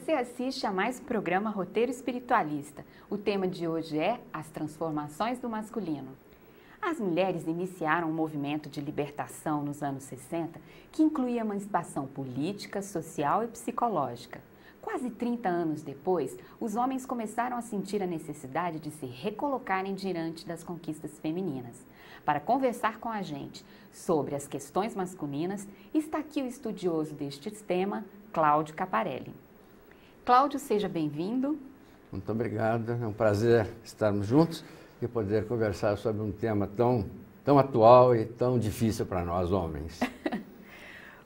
Você assiste a mais um programa Roteiro Espiritualista. O tema de hoje é as transformações do masculino. As mulheres iniciaram um movimento de libertação nos anos 60 que incluía emancipação política, social e psicológica. Quase 30 anos depois, os homens começaram a sentir a necessidade de se recolocarem diante das conquistas femininas. Para conversar com a gente sobre as questões masculinas, está aqui o estudioso deste tema, Cláudio Caparelli. Cláudio, seja bem-vindo. Muito obrigado, é um prazer estarmos juntos e poder conversar sobre um tema tão atual e tão difícil para nós homens.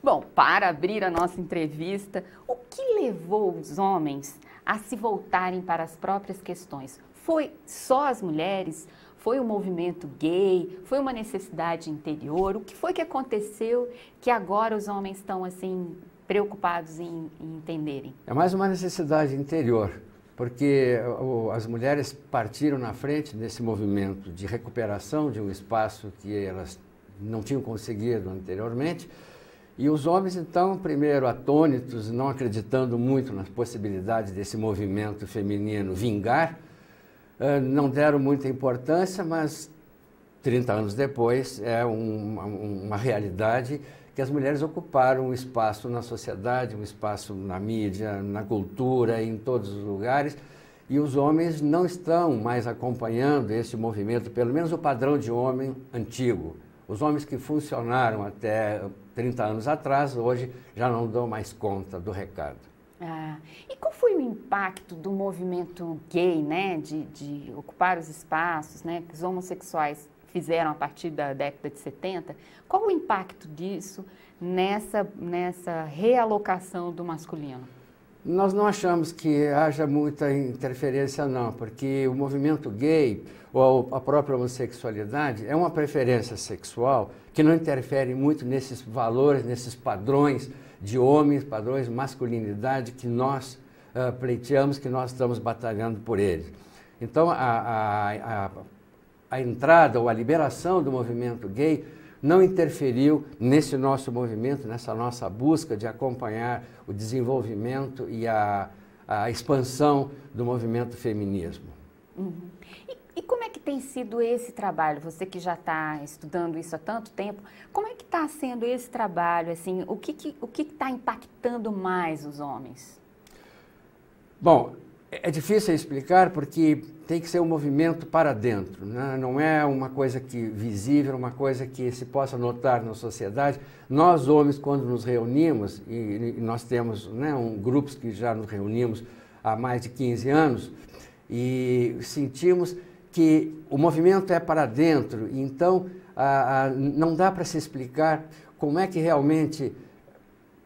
Bom, para abrir a nossa entrevista, o que levou os homens a se voltarem para as próprias questões? Foi só as mulheres? Foi o movimento gay? Foi uma necessidade interior? O que foi que aconteceu que agora os homens estão assim preocupados em entenderem? É mais uma necessidade interior, porque as mulheres partiram na frente desse movimento de recuperação de um espaço que elas não tinham conseguido anteriormente. E os homens, então, primeiro atônitos, não acreditando muito nas possibilidades desse movimento feminino vingar, não deram muita importância, mas 30 anos depois é uma realidade que as mulheres ocuparam um espaço na sociedade, um espaço na mídia, na cultura, em todos os lugares, e os homens não estão mais acompanhando esse movimento, pelo menos o padrão de homem antigo. Os homens que funcionaram até 30 anos atrás, hoje já não dão mais conta do recado. E qual foi o impacto do movimento gay, né, de ocupar os espaços, né, que os homossexuais fizeram a partir da década de 70? Qual o impacto disso nessa realocação do masculino? Nós não achamos que haja muita interferência, não, porque o movimento gay ou a própria homossexualidade é uma preferência sexual que não interfere muito nesses valores, nesses padrões de homens, padrões de masculinidade que nós pleiteamos, que nós estamos batalhando por eles. Então, a entrada ou a liberação do movimento gay não interferiu nesse nosso movimento, nessa nossa busca de acompanhar o desenvolvimento e a expansão do movimento feminismo. Uhum. E como é que tem sido esse trabalho? Você que já está estudando isso há tanto tempo, como é que está sendo esse trabalho? Assim, o que está impactando mais os homens? Bom, é difícil explicar porque tem que ser um movimento para dentro, né? Não é uma coisa visível, uma coisa que se possa notar na sociedade. Nós, homens, quando nos reunimos, e nós temos, né, grupos que já nos reunimos há mais de 15 anos, e sentimos que o movimento é para dentro, então não dá para se explicar como é que realmente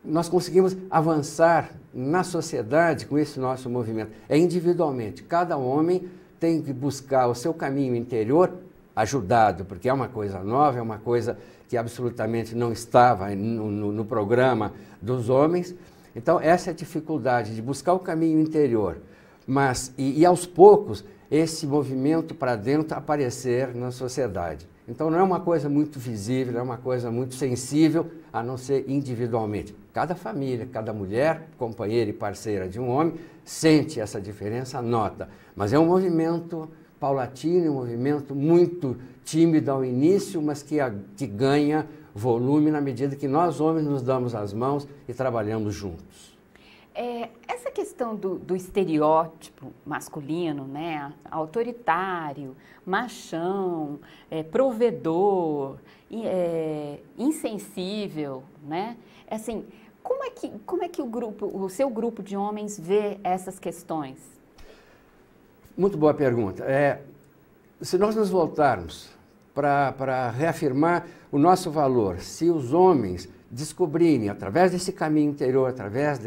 nós conseguimos avançar na sociedade com esse nosso movimento. É individualmente, cada homem tem que buscar o seu caminho interior ajudado, porque é uma coisa nova, é uma coisa que absolutamente não estava no programa dos homens. Então, essa é a dificuldade de buscar o caminho interior, mas e aos poucos esse movimento para dentro aparecer na sociedade. Então, não é uma coisa muito visível, é uma coisa muito sensível, a não ser individualmente. Cada família, cada mulher, companheira e parceira de um homem, sente essa diferença, nota. Mas é um movimento paulatino, um movimento muito tímido ao início, mas que ganha volume na medida que nós, homens, nos damos as mãos e trabalhamos juntos. Essa questão do estereótipo masculino, né, autoritário, machão, provedor, insensível, né, assim, como é que o seu grupo de homens vê essas questões? Muito boa pergunta. Se nós nos voltarmos para reafirmar o nosso valor, se os homens descobrirem, através desse caminho interior, através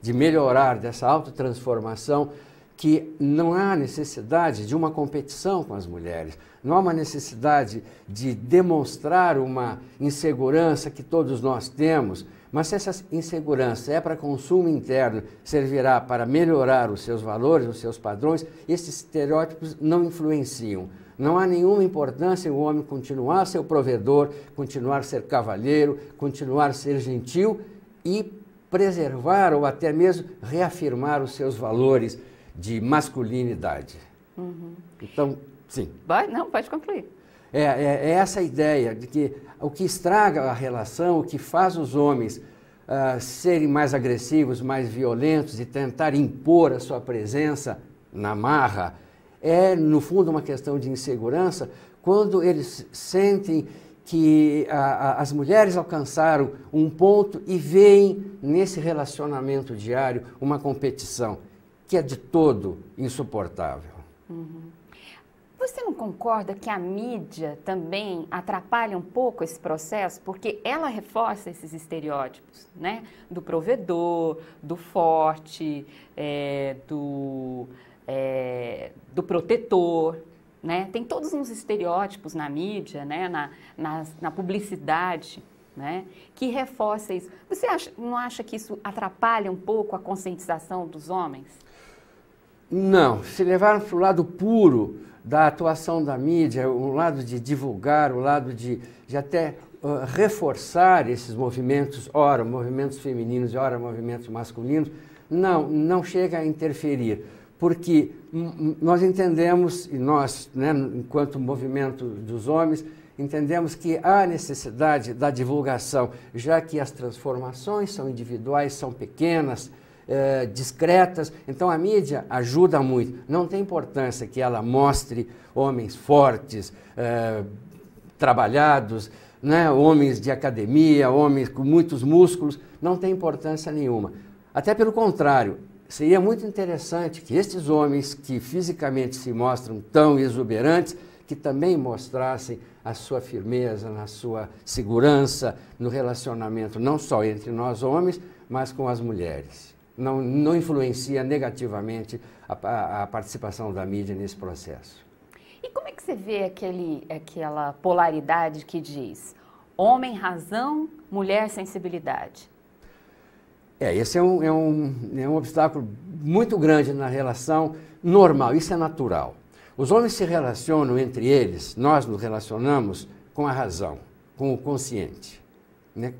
de melhorar, dessa autotransformação, que não há necessidade de uma competição com as mulheres, não há uma necessidade de demonstrar uma insegurança que todos nós temos, mas se essa insegurança é para consumo interno, servirá para melhorar os seus valores, os seus padrões, esses estereótipos não influenciam. Não há nenhuma importância em o homem continuar a ser o provedor, continuar a ser cavalheiro, continuar a ser gentil e preservar ou até mesmo reafirmar os seus valores de masculinidade. Então, sim. Não, pode concluir. É essa ideia de que o que estraga a relação, o que faz os homens serem mais agressivos, mais violentos e tentar impor a sua presença na marra, é, no fundo, uma questão de insegurança, quando eles sentem que as mulheres alcançaram um ponto e veem nesse relacionamento diário uma competição que é de todo insuportável. Você não concorda que a mídia também atrapalha um pouco esse processo? Porque ela reforça esses estereótipos, né? Do provedor, do forte, do protetor, né? Tem todos uns estereótipos na mídia, né? na publicidade, né? Que reforça isso. Você não acha que isso atrapalha um pouco a conscientização dos homens? Não, se levar para o lado puro da atuação da mídia, o lado de divulgar, o lado de até reforçar esses movimentos, ora movimentos femininos e ora movimentos masculinos, não chega a interferir, porque nós entendemos, e nós, né, enquanto movimento dos homens, entendemos que há necessidade da divulgação, já que as transformações são individuais, são pequenas, discretas, então a mídia ajuda muito. Não tem importância que ela mostre homens fortes, trabalhados, né, homens de academia, homens com muitos músculos, não tem importância nenhuma. Até pelo contrário, seria muito interessante que estes homens que fisicamente se mostram tão exuberantes, que também mostrassem a sua firmeza, a sua segurança no relacionamento, não só entre nós homens, mas com as mulheres. Não influencia negativamente a participação da mídia nesse processo. E como é que você vê aquela polaridade que diz homem razão, mulher sensibilidade? Esse é um obstáculo muito grande na relação normal, isso é natural. Os homens se relacionam entre eles, nós nos relacionamos com a razão, com o consciente.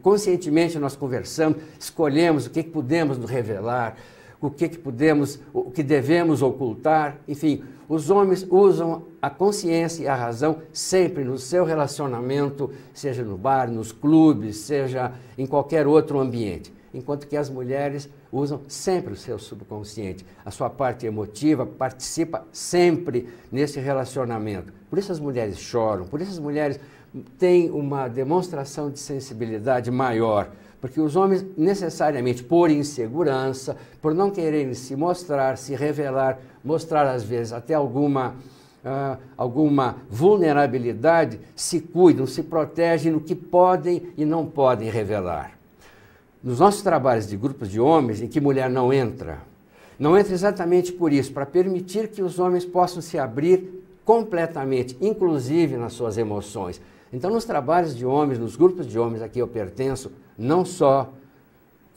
Conscientemente nós conversamos, escolhemos o que podemos nos revelar, o que devemos ocultar, enfim, os homens usam a consciência e a razão sempre no seu relacionamento, seja no bar, nos clubes, seja em qualquer outro ambiente, enquanto que as mulheres usam sempre o seu subconsciente, a sua parte emotiva participa sempre nesse relacionamento. Por isso as mulheres choram, por isso as mulheres têm uma demonstração de sensibilidade maior, porque os homens necessariamente por insegurança, por não quererem se mostrar, se revelar, mostrar às vezes até alguma vulnerabilidade, se cuidam, se protegem no que podem e não podem revelar. Nos nossos trabalhos de grupos de homens, em que mulher não entra exatamente por isso, para permitir que os homens possam se abrir completamente, inclusive nas suas emoções. Então, nos trabalhos de homens, nos grupos de homens a que eu pertenço, não só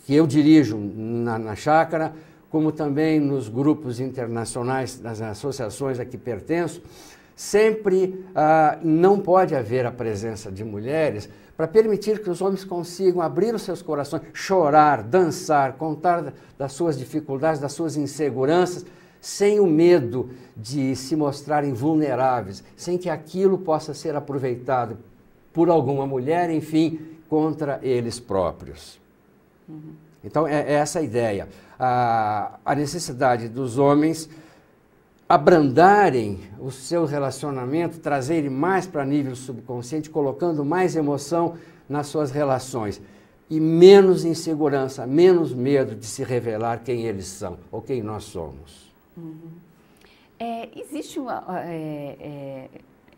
que eu dirijo na chácara, como também nos grupos internacionais, nas associações a que pertenço, sempre não pode haver a presença de mulheres para permitir que os homens consigam abrir os seus corações, chorar, dançar, contar das suas dificuldades, das suas inseguranças, sem o medo de se mostrarem vulneráveis, sem que aquilo possa ser aproveitado por alguma mulher, enfim, contra eles próprios. Então, é essa a ideia. A necessidade dos homens abrandarem o seu relacionamento, trazerem mais para nível subconsciente, colocando mais emoção nas suas relações e menos insegurança, menos medo de se revelar quem eles são ou quem nós somos. Existe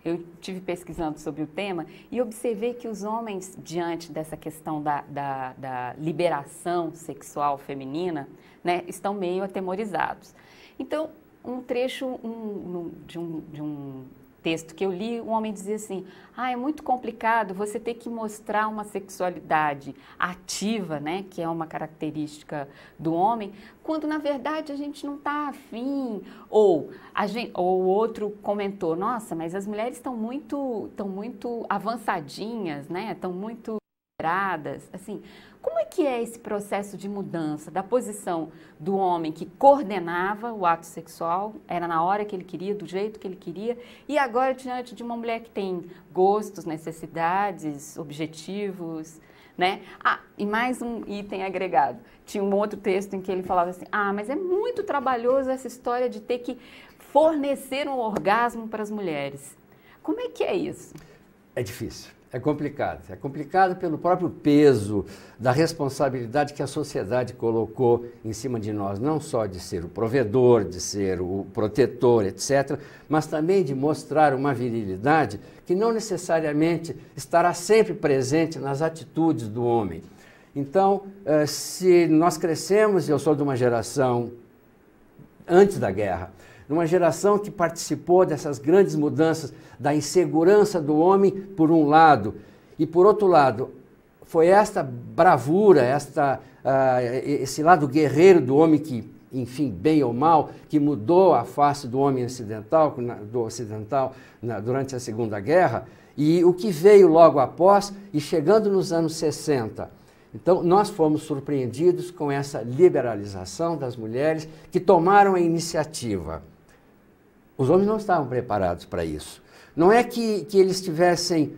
eu estive pesquisando sobre o tema e observei que os homens, diante dessa questão da liberação sexual feminina, né, estão meio atemorizados. Então, um trecho de um texto que eu li, um homem dizia assim, é muito complicado você ter que mostrar uma sexualidade ativa, né, que é uma característica do homem, quando na verdade a gente não está afim, ou o outro comentou, nossa, mas as mulheres estão muito avançadinhas, né, estão muito equilibradas, assim, como é que é esse processo de mudança da posição do homem que coordenava o ato sexual, era na hora que ele queria, do jeito que ele queria, e agora diante de uma mulher que tem gostos, necessidades, objetivos, né? Ah, e mais um item agregado. Tinha um outro texto em que ele falava assim, mas é muito trabalhoso essa história de ter que fornecer um orgasmo para as mulheres. Como é que é isso? É difícil. É complicado. É complicado pelo próprio peso da responsabilidade que a sociedade colocou em cima de nós, não só de ser o provedor, de ser o protetor, etc., mas também de mostrar uma virilidade que não necessariamente estará sempre presente nas atitudes do homem. Então, se nós crescemos, e eu sou de uma geração antes da guerra, numa geração que participou dessas grandes mudanças da insegurança do homem, por um lado, e por outro lado, foi esta bravura, esse lado guerreiro do homem que, enfim, bem ou mal, que mudou a face do homem ocidental, durante a Segunda Guerra, e o que veio logo após, e chegando nos anos 60. Então, nós fomos surpreendidos com essa liberalização das mulheres que tomaram a iniciativa. Os homens não estavam preparados para isso. Não é que eles tivessem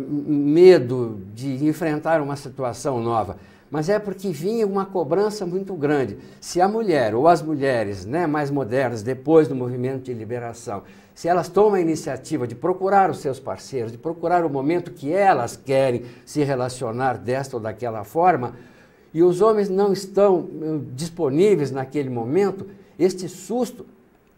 medo de enfrentar uma situação nova, mas é porque vinha uma cobrança muito grande. Se a mulher ou as mulheres, né, mais modernas, depois do movimento de liberação, se elas tomam a iniciativa de procurar os seus parceiros, de procurar o momento que elas querem se relacionar desta ou daquela forma, e os homens não estão disponíveis naquele momento, este susto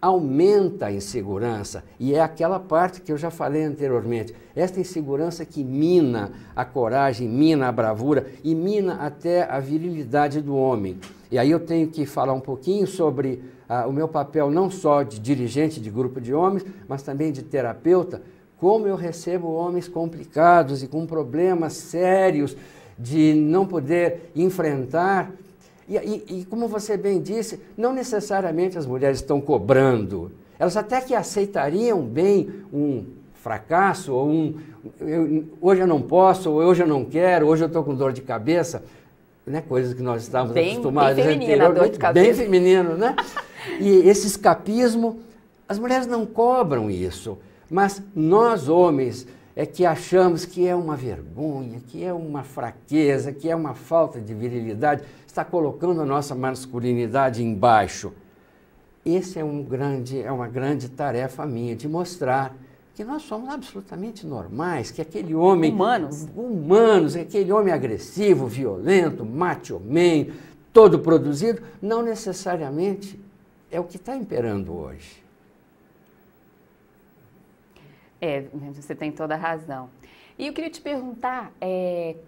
aumenta a insegurança, e é aquela parte que eu já falei anteriormente, esta insegurança que mina a coragem, mina a bravura e mina até a virilidade do homem. E aí eu tenho que falar um pouquinho sobre o meu papel não só de dirigente de grupo de homens, mas também de terapeuta, como eu recebo homens complicados e com problemas sérios de não poder enfrentar. E como você bem disse, não necessariamente as mulheres estão cobrando. Elas até que aceitariam bem um fracasso, ou hoje eu não posso, ou hoje eu não quero, hoje eu estou com dor de cabeça, né? Coisas que nós estávamos acostumados bem feminina, dor de cabeça. Bem feminino, né? E esse escapismo, as mulheres não cobram isso, mas nós homens é que achamos que é uma vergonha, que é uma fraqueza, que é uma falta de virilidade, está colocando a nossa masculinidade embaixo. Essa é uma grande tarefa minha, de mostrar que nós somos absolutamente normais, que aquele homem... Humanos, aquele homem agressivo, violento, macho man, todo produzido, não necessariamente é o que está imperando hoje. Você tem toda a razão. E eu queria te perguntar,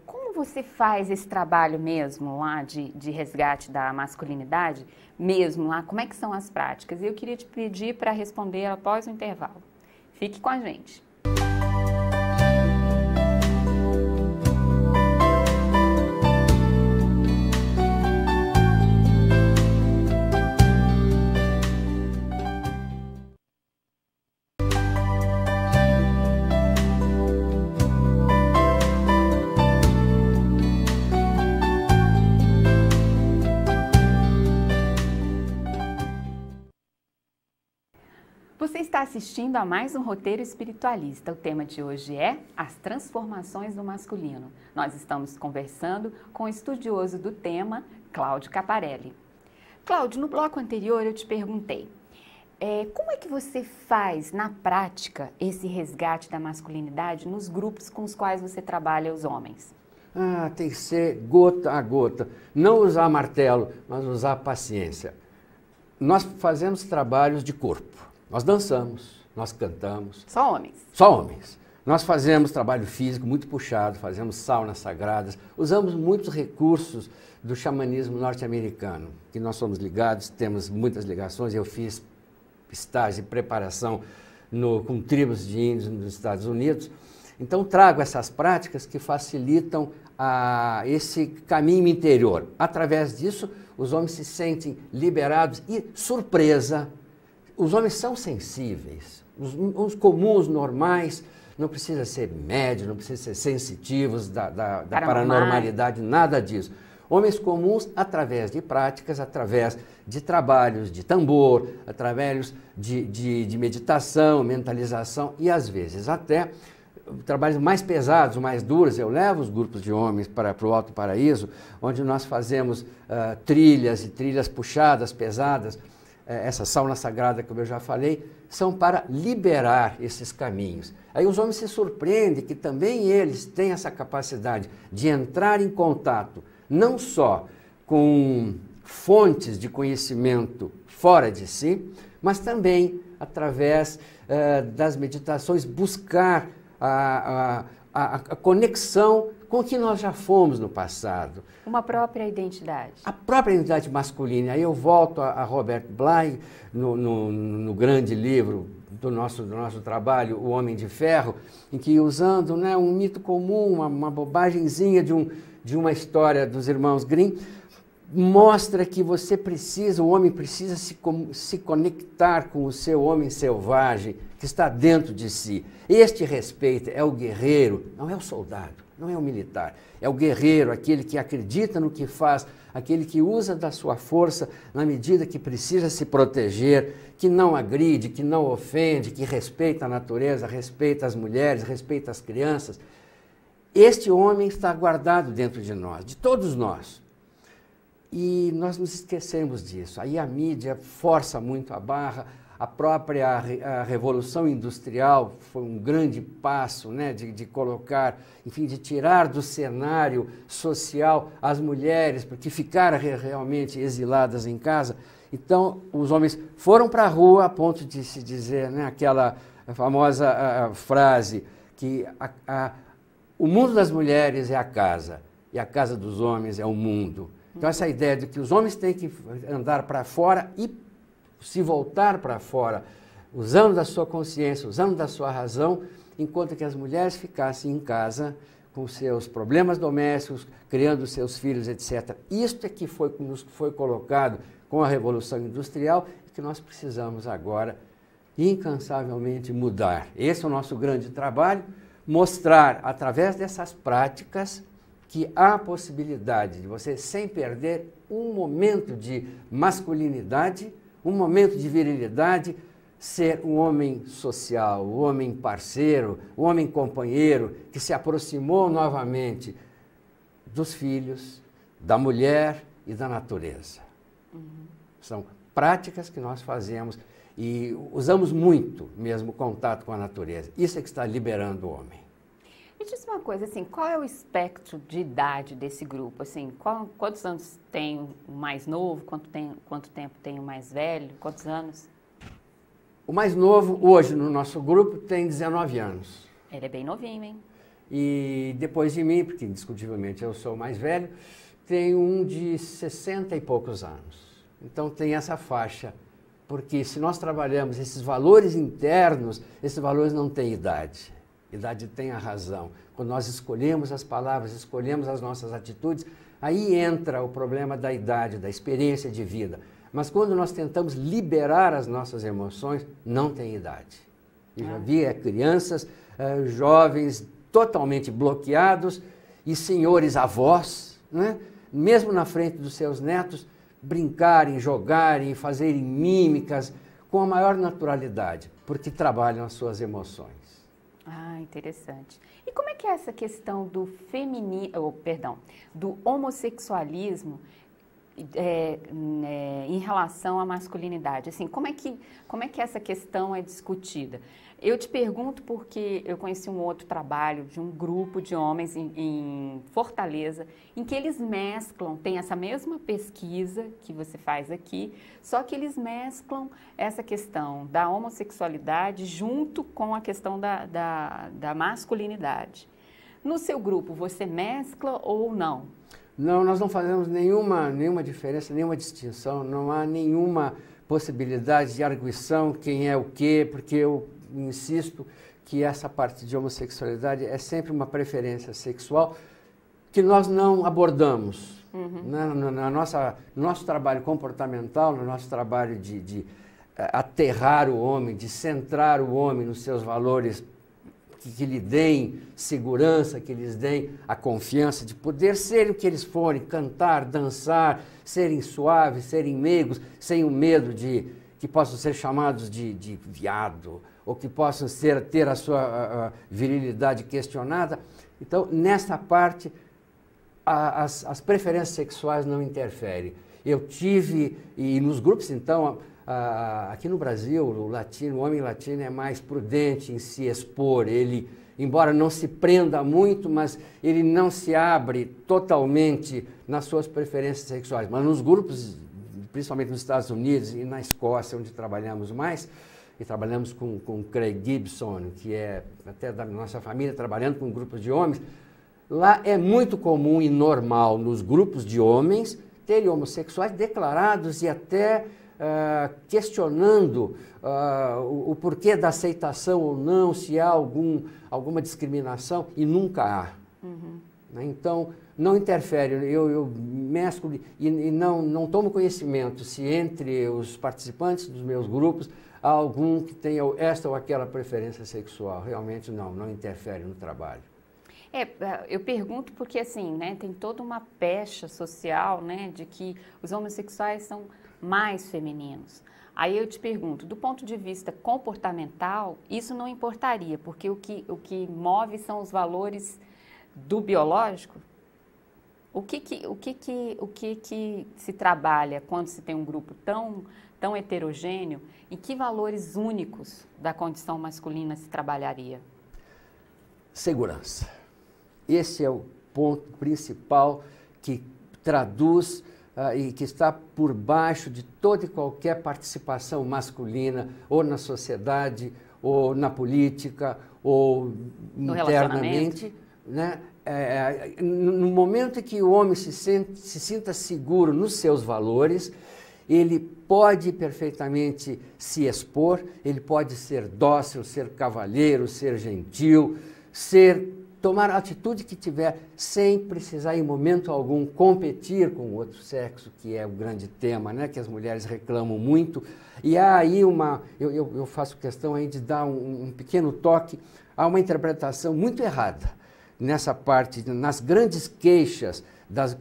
como você faz esse trabalho mesmo lá de resgate da masculinidade, mesmo lá, como é que são as práticas? E eu queria te pedir para responder após o intervalo. Fique com a gente. Você está assistindo a mais um Roteiro Espiritualista. O tema de hoje é as transformações do masculino. Nós estamos conversando com o estudioso do tema, Cláudio Caparelli. Cláudio, no bloco anterior eu te perguntei, como é que você faz na prática esse resgate da masculinidade nos grupos com os quais você trabalha os homens? Tem que ser gota a gota. Não usar martelo, mas usar paciência. Nós fazemos trabalhos de corpo. Nós dançamos, nós cantamos. Só homens? Só homens. Nós fazemos trabalho físico muito puxado, fazemos saunas sagradas, usamos muitos recursos do xamanismo norte-americano, que nós somos ligados, temos muitas ligações. Eu fiz estágio e preparação com tribos de índios nos Estados Unidos. Então trago essas práticas que facilitam esse caminho interior. Através disso, os homens se sentem liberados e, surpresa, os homens são sensíveis. Os comuns, normais, Não precisa ser médio, não precisa ser sensitivos da paranormalidade, nada disso. Homens comuns, através de práticas, através de trabalhos de tambor, através de meditação, mentalização e, às vezes, até trabalhos mais pesados, mais duros. Eu levo os grupos de homens para o Alto Paraíso, onde nós fazemos trilhas e trilhas puxadas, pesadas. Essa sauna sagrada, como eu já falei, são para liberar esses caminhos. Aí os homens se surpreendem que também eles têm essa capacidade de entrar em contato, não só com fontes de conhecimento fora de si, mas também, através das meditações, buscar a conexão com o que nós já fomos no passado. Uma própria identidade. A própria identidade masculina. Aí eu volto a Robert Bly, no grande livro do nosso trabalho, O Homem de Ferro, em que, usando, né, um mito comum, uma bobagemzinha de uma história dos irmãos Grimm, mostra que o homem precisa se conectar com o seu homem selvagem que está dentro de si. Este respeito é o guerreiro, não é o soldado, não é o militar. É o guerreiro, aquele que acredita no que faz, aquele que usa da sua força na medida que precisa se proteger, que não agride, que não ofende, que respeita a natureza, respeita as mulheres, respeita as crianças. Este homem está guardado dentro de nós, de todos nós. E nós nos esquecemos disso. Aí a mídia força muito a barra, a própria Revolução Industrial foi um grande passo, né, de colocar, enfim, de tirar do cenário social as mulheres, porque ficaram realmente exiladas em casa. Então, os homens foram para a rua a ponto de se dizer, né, aquela famosa frase que o mundo das mulheres é a casa e a casa dos homens é o mundo. Então, essa ideia de que os homens têm que andar para fora e se voltar para fora, usando da sua consciência, usando da sua razão, enquanto que as mulheres ficassem em casa com seus problemas domésticos, criando seus filhos, etc. Isto é que nos foi colocado com a Revolução Industrial e que nós precisamos agora incansavelmente mudar. Esse é o nosso grande trabalho, mostrar através dessas práticas que há a possibilidade de você, sem perder um momento de masculinidade, um momento de virilidade, ser um homem social, um homem parceiro, um homem companheiro, que se aproximou novamente dos filhos, da mulher e da natureza. São práticas que nós fazemos e usamos muito mesmo o contato com a natureza. Isso é que está liberando o homem. Me diz uma coisa, assim, qual é o espectro de idade desse grupo? Assim, quantos anos tem o mais novo, quanto tempo tem o mais velho, quantos anos? O mais novo, hoje, no nosso grupo, tem 19 anos. Ele é bem novinho, hein? E depois de mim, porque indiscutivelmente eu sou o mais velho, tem um de 60 e poucos anos. Então tem essa faixa, porque se nós trabalhamos esses valores internos, esses valores não têm idade. Idade tem a razão. Quando nós escolhemos as palavras, escolhemos as nossas atitudes, aí entra o problema da idade, da experiência de vida. Mas quando nós tentamos liberar as nossas emoções, não tem idade. Eu já vi crianças, jovens totalmente bloqueados e senhores avós, né, mesmo na frente dos seus netos, brincarem, jogarem, fazerem mímicas com a maior naturalidade, porque trabalham as suas emoções. Ah, interessante. E como é que é essa questão do do homossexualismo em relação à masculinidade? Assim, como é que essa questão é discutida? Eu te pergunto porque eu conheci um outro trabalho de um grupo de homens em Fortaleza, em que eles mesclam, tem essa mesma pesquisa que você faz aqui, só que eles mesclam essa questão da homossexualidade junto com a questão da masculinidade. No seu grupo, você mescla ou não? Não, nós não fazemos nenhuma diferença, nenhuma distinção, não há nenhuma possibilidade de arguição quem é o quê, porque eu insisto que essa parte de homossexualidade é sempre uma preferência sexual que nós não abordamos. No nosso trabalho comportamental, no nosso trabalho de aterrar o homem, de centrar o homem nos seus valores que lhe deem segurança, que lhes deem a confiança de poder ser o que eles forem, cantar, dançar, serem suaves, serem meigos, sem o medo de que possam ser chamados de viado, ou que possam ter a sua virilidade questionada. Então, nesta parte, as preferências sexuais não interferem. Eu tive, e nos grupos, então, aqui no Brasil, o homem latino é mais prudente em se expor. Ele, embora não se prenda muito, mas ele não se abre totalmente nas suas preferências sexuais. Mas nos grupos, principalmente nos Estados Unidos e na Escócia, onde trabalhamos mais, e trabalhamos com Craig Gibson, que é até da nossa família, trabalhando com grupos de homens, lá é muito comum e normal nos grupos de homens terem homossexuais declarados e até questionando o porquê da aceitação ou não, se há alguma discriminação, e nunca há. Uhum. Então, não interfere, eu mesclo e não tomo conhecimento se entre os participantes dos meus grupos há algum que tenha esta ou aquela preferência sexual. Realmente não interfere no trabalho. Eu pergunto porque, assim, né, tem toda uma pecha social, né, de que os homossexuais são mais femininos. Aí eu te pergunto, do ponto de vista comportamental, isso não importaria, porque o que move são os valores do biológico? O que se trabalha quando se tem um grupo tão heterogêneo? Em que valores únicos da condição masculina se trabalharia? Segurança. Esse é o ponto principal que traduz e que está por baixo de toda e qualquer participação masculina, ou na sociedade, ou na política, ou no internamente. Né? No momento em que o homem se sinta seguro nos seus valores, ele pode perfeitamente se expor, ele pode ser dócil, ser cavalheiro, ser gentil, tomar a atitude que tiver, sem precisar em momento algum competir com o outro sexo, que é o grande tema, né, que as mulheres reclamam muito. E há aí eu faço questão aí de dar um pequeno toque a uma interpretação muito errada nessa parte, nas grandes queixas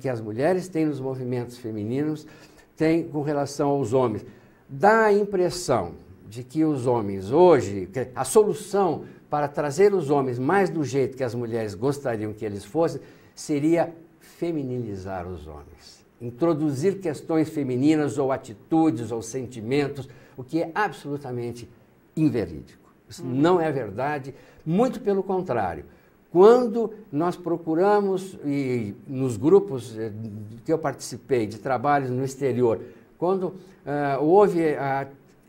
que as mulheres têm nos movimentos femininos, têm com relação aos homens. Dá a impressão de que os homens hoje, a solução para trazer os homens mais do jeito que as mulheres gostariam que eles fossem, seria feminilizar os homens. Introduzir questões femininas ou atitudes ou sentimentos, o que é absolutamente inverídico. Isso não é verdade, muito pelo contrário. Quando nós procuramos, e nos grupos que eu participei de trabalhos no exterior, quando houve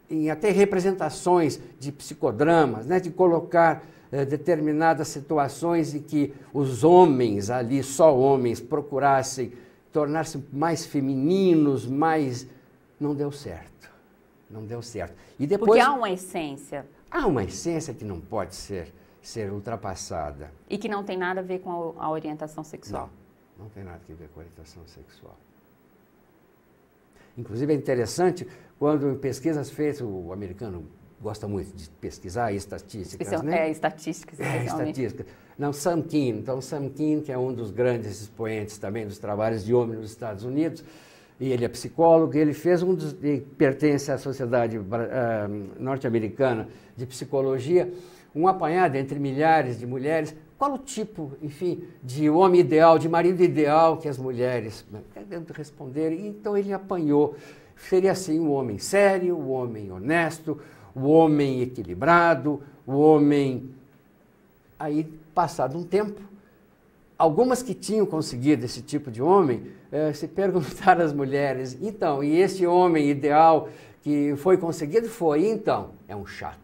em até representações de psicodramas, né, de colocar determinadas situações em que os homens ali, só homens, procurassem tornar-se mais femininos, não deu certo. Não deu certo. E depois, porque há uma essência. Há uma essência que não pode ser ultrapassada. E que não tem nada a ver com a orientação sexual. Não tem nada a ver com a orientação sexual. Inclusive é interessante, quando em pesquisas feitas, o americano gosta muito de pesquisar estatísticas, né? Estatísticas. Estatísticas. Não, Sam Kean. Então, Sam Kean, que é um dos grandes expoentes também dos trabalhos de homem nos Estados Unidos, e ele é psicólogo, ele pertence à Sociedade Norte-Americana de Psicologia, um apanhado entre milhares de mulheres. Qual o tipo, enfim, de homem ideal, de marido ideal que as mulheres responderem? Então ele apanhou. Seria assim o homem sério, o homem honesto, o homem equilibrado, o homem... Aí, passado um tempo, algumas que tinham conseguido esse tipo de homem se perguntaram às mulheres, então, e esse homem ideal que foi conseguido então, é um chato.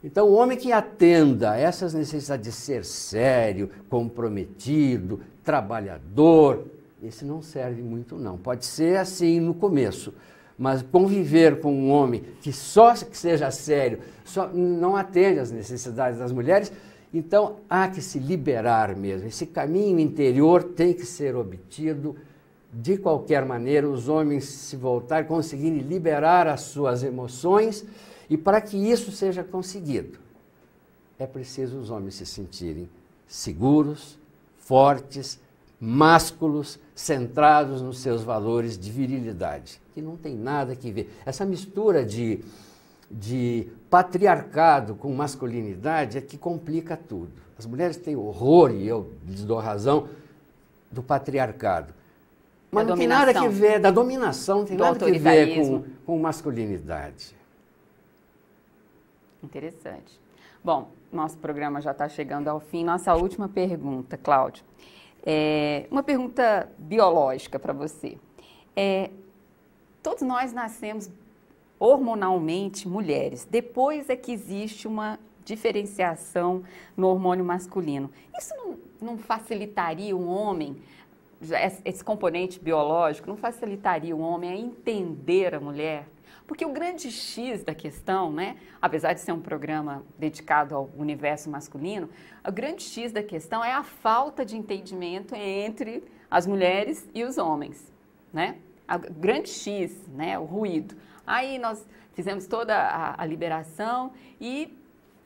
Então, o homem que atenda a essas necessidades de ser sério, comprometido, trabalhador, esse não serve muito não. Pode ser assim no começo, mas conviver com um homem que seja sério, não atende às necessidades das mulheres, então há que se liberar mesmo. Esse caminho interior tem que ser obtido de qualquer maneira, os homens se voltarem, conseguirem liberar as suas emoções. E para que isso seja conseguido, é preciso os homens se sentirem seguros, fortes, másculos, centrados nos seus valores de virilidade, que não tem nada que ver. Essa mistura de patriarcado com masculinidade é que complica tudo. As mulheres têm horror, e eu lhes dou razão, do patriarcado. Mas não tem nada que ver, da dominação, não tem nada que ver com masculinidade. Interessante. Bom, nosso programa já está chegando ao fim. Nossa última pergunta, Cláudio. Uma pergunta biológica para você. Todos nós nascemos hormonalmente mulheres. Depois é que existe uma diferenciação no hormônio masculino. Isso não facilitaria um homem, esse componente biológico, não facilitaria o homem a entender a mulher? Porque o grande X da questão, né, apesar de ser um programa dedicado ao universo masculino, o grande X da questão é a falta de entendimento entre as mulheres e os homens, né? O grande X, né, o ruído. Aí nós fizemos toda a liberação e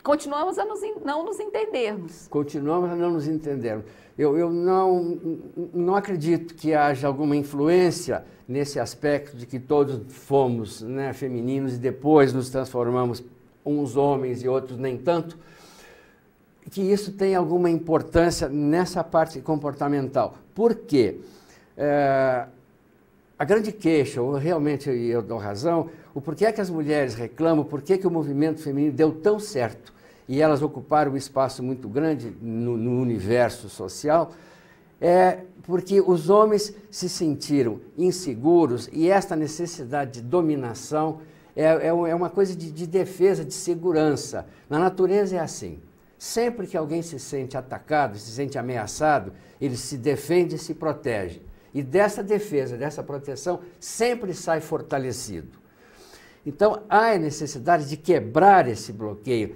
continuamos a não nos entendermos. Continuamos a não nos entendermos. Eu não acredito que haja alguma influência nesse aspecto de que todos fomos, né, femininos e depois nos transformamos uns homens e outros nem tanto, que isso tem alguma importância nessa parte comportamental. Por quê? A grande queixa, realmente eu dou razão, o porquê é que as mulheres reclamam, por que o movimento feminino deu tão certo e elas ocuparam um espaço muito grande no universo social, é porque os homens se sentiram inseguros e esta necessidade de dominação é uma coisa de defesa, de segurança. Na natureza é assim. Sempre que alguém se sente atacado, se sente ameaçado, ele se defende e se protege. E dessa defesa, dessa proteção, sempre sai fortalecido. Então, há a necessidade de quebrar esse bloqueio,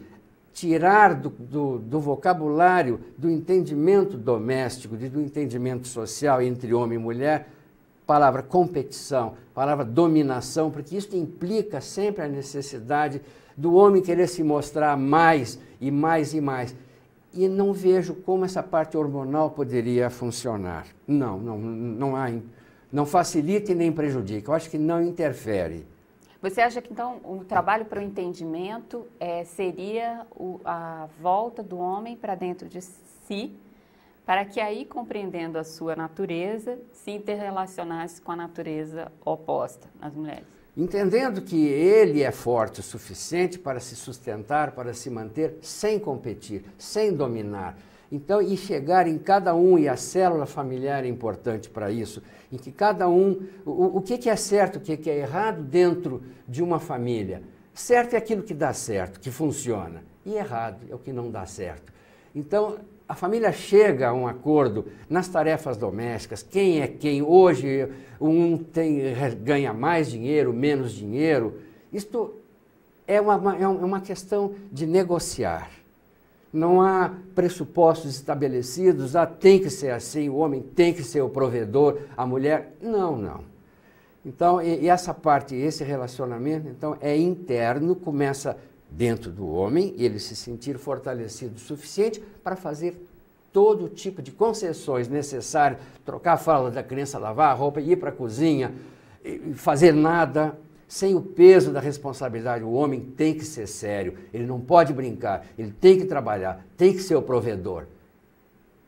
tirar do vocabulário, do entendimento doméstico, do entendimento social entre homem e mulher, palavra competição, palavra dominação, porque isso implica sempre a necessidade do homem querer se mostrar mais e mais e mais. E não vejo como essa parte hormonal poderia funcionar. Não facilita e nem prejudica. Eu acho que não interfere. Você acha que, então, o trabalho para o entendimento seria a volta do homem para dentro de si, para que aí, compreendendo a sua natureza, se interrelacionasse com a natureza oposta nas mulheres? Entendendo que ele é forte o suficiente para se sustentar, para se manter, sem competir, sem dominar. Então, e chegar em cada um, e a célula familiar é importante para isso, em que cada um, o que é certo, o que é errado dentro de uma família. Certo é aquilo que dá certo, que funciona, e errado é o que não dá certo. Então, a família chega a um acordo nas tarefas domésticas, quem é quem. Hoje, ganha mais dinheiro, menos dinheiro. Isto é uma questão de negociar. Não há pressupostos estabelecidos, tem que ser assim, o homem tem que ser o provedor, a mulher... Não. Então, e essa parte, esse relacionamento, então, é interno, começa dentro do homem, ele se sentir fortalecido o suficiente para fazer todo tipo de concessões necessárias, trocar a fralda da criança, lavar a roupa, ir para a cozinha, fazer nada... Sem o peso da responsabilidade, o homem tem que ser sério, ele não pode brincar, ele tem que trabalhar, tem que ser o provedor.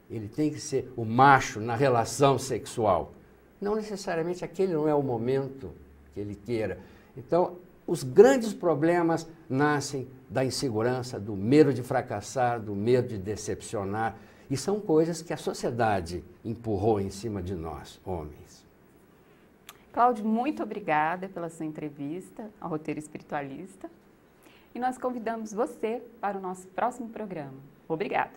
Ele tem que ser o macho na relação sexual. Não necessariamente aquele não é o momento que ele queira. Então, os grandes problemas nascem da insegurança, do medo de fracassar, do medo de decepcionar. E são coisas que a sociedade empurrou em cima de nós, homens. Cláudio, muito obrigada pela sua entrevista ao Roteiro Espiritualista. E nós convidamos você para o nosso próximo programa. Obrigada.